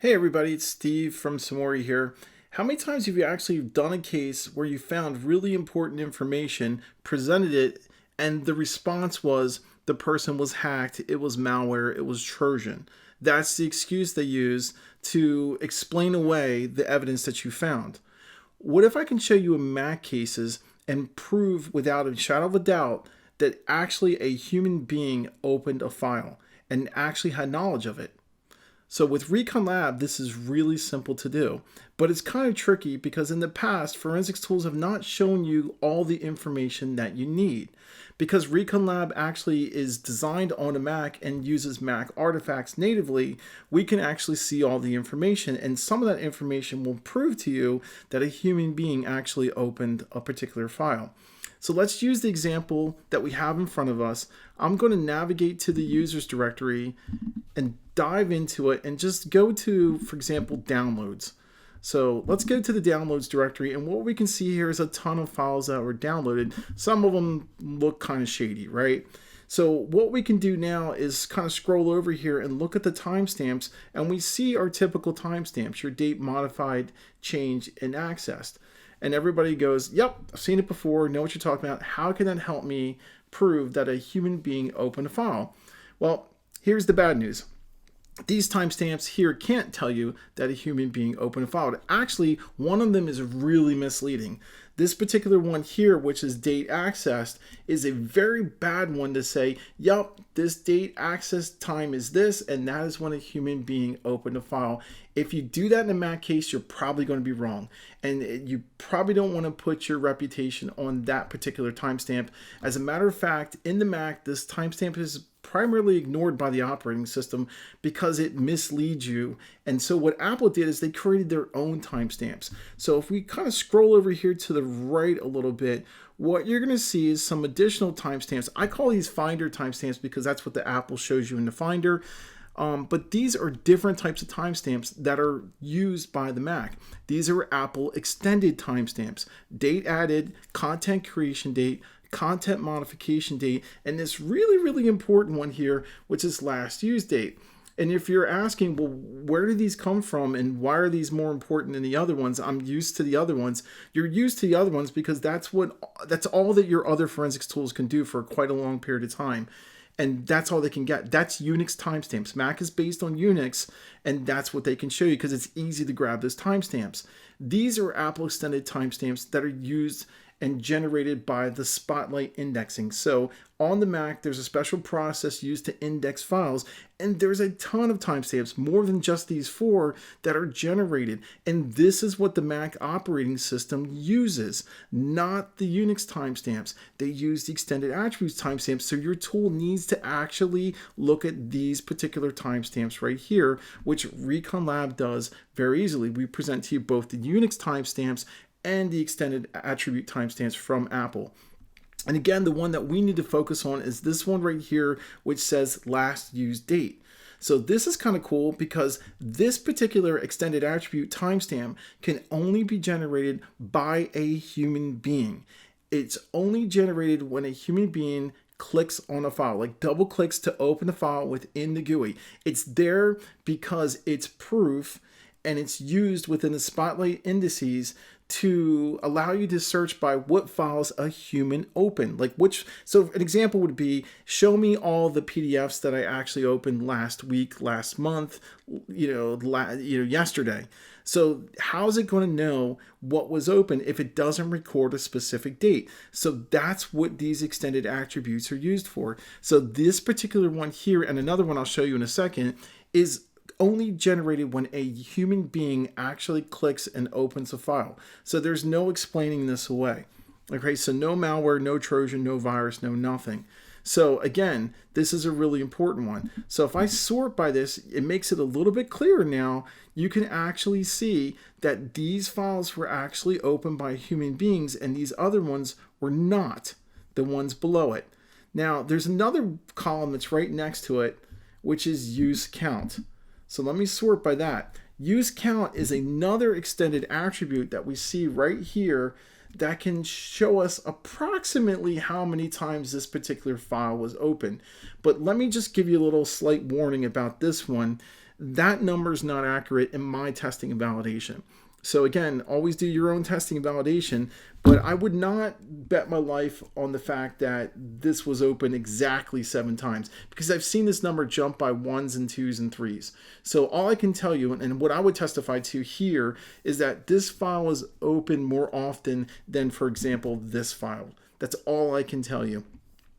Hey everybody, it's Steve from SUMURI here. How many times have you actually done a case where you found really important information, presented it, and the response was the person was hacked, it was malware, it was Trojan? That's the excuse they use to explain away the evidence that you found. What if I can show you in Mac cases and prove without a shadow of a doubt that actually a human being opened a file and actually had knowledge of it? So with Recon Lab, this is really simple to do, but it's kind of tricky because in the past, forensics tools have not shown you all the information that you need. Because Recon Lab actually is designed on a Mac and uses Mac artifacts natively, we can actually see all the information, and some of that information will prove to you that a human being actually opened a particular file. So let's use the example that we have in front of us. I'm going to navigate to the users directory and dive into it and just go to, for example, downloads. So let's go to the downloads directory, and what we can see here is a ton of files that were downloaded. Some of them look kind of shady, right? So what we can do now is kind of scroll over here and look at the timestamps, and we see our typical timestamps, your date modified, changed, and accessed. And everybody goes, yep, I've seen it before, know what you're talking about. How can that help me prove that a human being opened a file? Well, here's the bad news. These timestamps here can't tell you that a human being opened a file. Actually, one of them is really misleading. This particular one here, which is date accessed, is a very bad one to say, yep, this date access time is this, and that is when a human being opened a file. If you do that in a Mac case, you're probably going to be wrong. And you probably don't want to put your reputation on that particular timestamp. As a matter of fact, in the Mac, this timestamp is primarily ignored by the operating system because it misleads you. And so what Apple did is they created their own timestamps. So if we kind of scroll over here to the right a little bit, what you're going to see is some additional timestamps. I call these Finder timestamps because that's what the Apple shows you in the Finder. But these are different types of timestamps that are used by the Mac. These are Apple extended timestamps: date added, content creation date, content modification date, and this really important one here, which is last used date. And if you're asking, well, where do these come from and why are these more important than the other ones? I'm used to the other ones. You're used to the other ones because that's all that your other forensics tools can do for quite a long period of time. And that's all they can get. That's Unix timestamps. Mac is based on Unix, and that's what they can show you because it's easy to grab those timestamps. These are Apple extended timestamps that are used and generated by the Spotlight indexing. So on the Mac, there's a special process used to index files, and there's a ton of timestamps, more than just these 4, that are generated. And this is what the Mac operating system uses, not the Unix timestamps. They use the extended attributes timestamps, so your tool needs to actually look at these particular timestamps right here, which Recon Lab does very easily. We present to you both the Unix timestamps and the extended attribute timestamps from Apple. And again, the one that we need to focus on is this one right here, which says last used date. So this is kind of cool because this particular extended attribute timestamp can only be generated by a human being. It's only generated when a human being clicks on a file, like double clicks to open the file within the GUI. It's there because it's proof, and it's used within the Spotlight indices to allow you to search by what files a human opened. So an example would be, show me all the PDFs that I actually opened last week, last month, yesterday. So how's it going to know what was open if it doesn't record a specific date? So that's what these extended attributes are used for. So this particular one here, and another one I'll show you in a second, is only generated when a human being actually clicks and opens a file. So there's no explaining this away. Okay, so no malware, no Trojan, no virus, no nothing. So again, this is a really important one. So if I sort by this, it makes it a little bit clearer now. You can actually see that these files were actually opened by human beings and these other ones were not, the ones below it. Now, there's another column that's right next to it, which is use count. So let me sort by that. Use count is another extended attribute that we see right here that can show us approximately how many times this particular file was opened. But let me just give you a little slight warning about this one. that number is not accurate in my testing and validation. So again, always do your own testing and validation, but I would not bet my life on the fact that this was open exactly 7 times, because I've seen this number jump by 1s and 2s and 3s. So all I can tell you, and what I would testify to here, is that this file is open more often than, for example, this file. That's all I can tell you.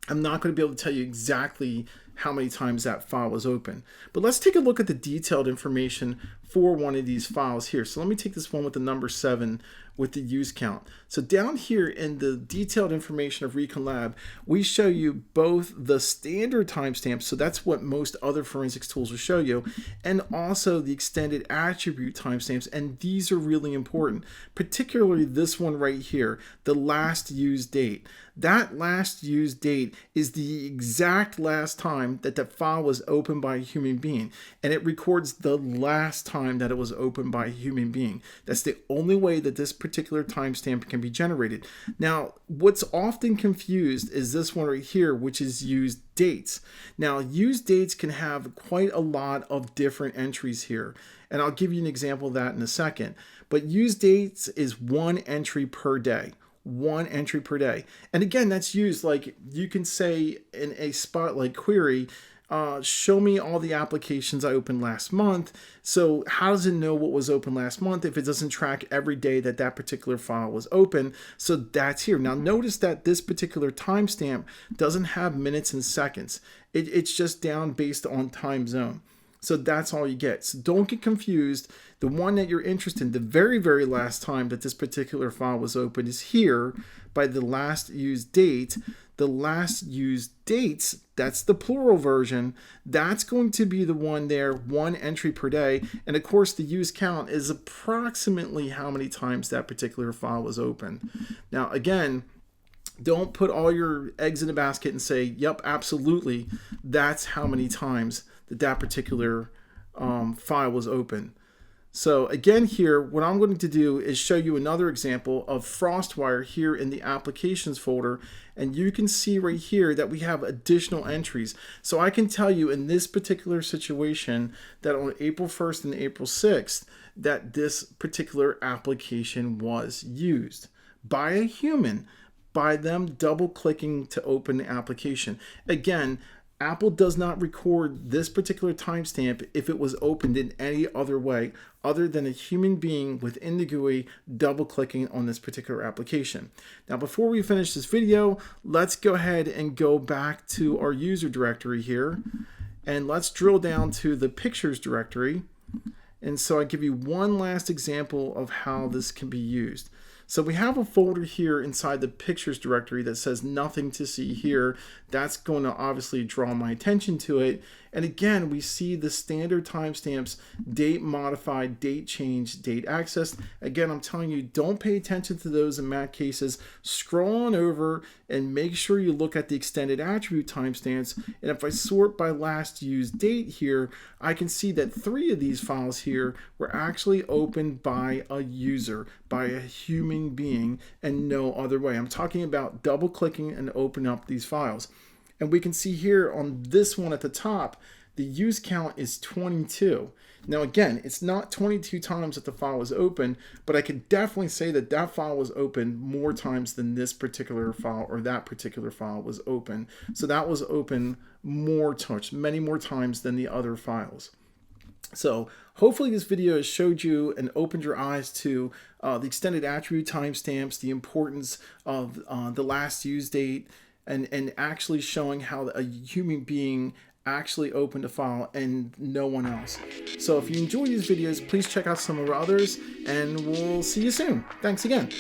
I'm not going to be able to tell you exactly how many times that file was open. But let's take a look at the detailed information for one of these files here. So let me take this one with the number 7 with the use count. So down here in the detailed information of RECON Lab, we show you both the standard timestamps, so that's what most other forensics tools will show you, and also the extended attribute timestamps, and these are really important, particularly this one right here, the last used date. That last used date is the exact last time that the file was opened by a human being, and it records the last time that it was opened by a human being. That's the only way that this particular timestamp can be generated. Now, what's often confused is this one right here, which is used dates. Now, used dates can have quite a lot of different entries here, and I'll give you an example of that in a second. But used dates is 1 entry per day. 1 entry per day. And again, that's used, like you can say in a Spotlight query, show me all the applications I opened last month. So how does it know what was open last month if it doesn't track every day that that particular file was open? So that's here. Now notice that this particular timestamp doesn't have minutes and seconds. It's just down based on time zone. So that's all you get. So don't get confused. The one that you're interested in, the very, very last time that this particular file was opened, is here by the last used date. The last used dates, that's the plural version, that's going to be the one there, 1 entry per day. And of course, the use count is approximately how many times that particular file was open. Now, again, don't put all your eggs in a basket and say, yep, absolutely, that's how many times that particular file was open. So again here, what I'm going to do is show you another example of FrostWire here in the applications folder, and you can see right here that we have additional entries. So I can tell you in this particular situation that on April 1st and April 6th that this particular application was used by a human, by them double clicking to open the application. Again, Apple does not record this particular timestamp if it was opened in any other way other than a human being within the GUI double clicking on this particular application. Now, before we finish this video, let's go ahead and go back to our user directory here, and let's drill down to the pictures directory. And so I give you one last example of how this can be used. So we have a folder here inside the pictures directory that says nothing to see here. That's going to obviously draw my attention to it. And again, we see the standard timestamps, date modified, date changed, date accessed. Again, I'm telling you, don't pay attention to those in Mac cases. Scroll on over and make sure you look at the extended attribute timestamps. And if I sort by last used date here, I can see that 3 of these files here were actually opened by a user, by a human being, and no other way. I'm talking about double clicking and opening up these files. And we can see here on this one at the top, the use count is 22. Now again, it's not 22 times that the file was open, but I can definitely say that that file was open more times than this particular file or that particular file was open. So that was open more times, many more times than the other files. So hopefully this video has showed you and opened your eyes to the extended attribute timestamps, the importance of the last use date, and actually showing how a human being actually opened a file and no one else. So if you enjoy these videos, please check out some of our others, and we'll see you soon. Thanks again.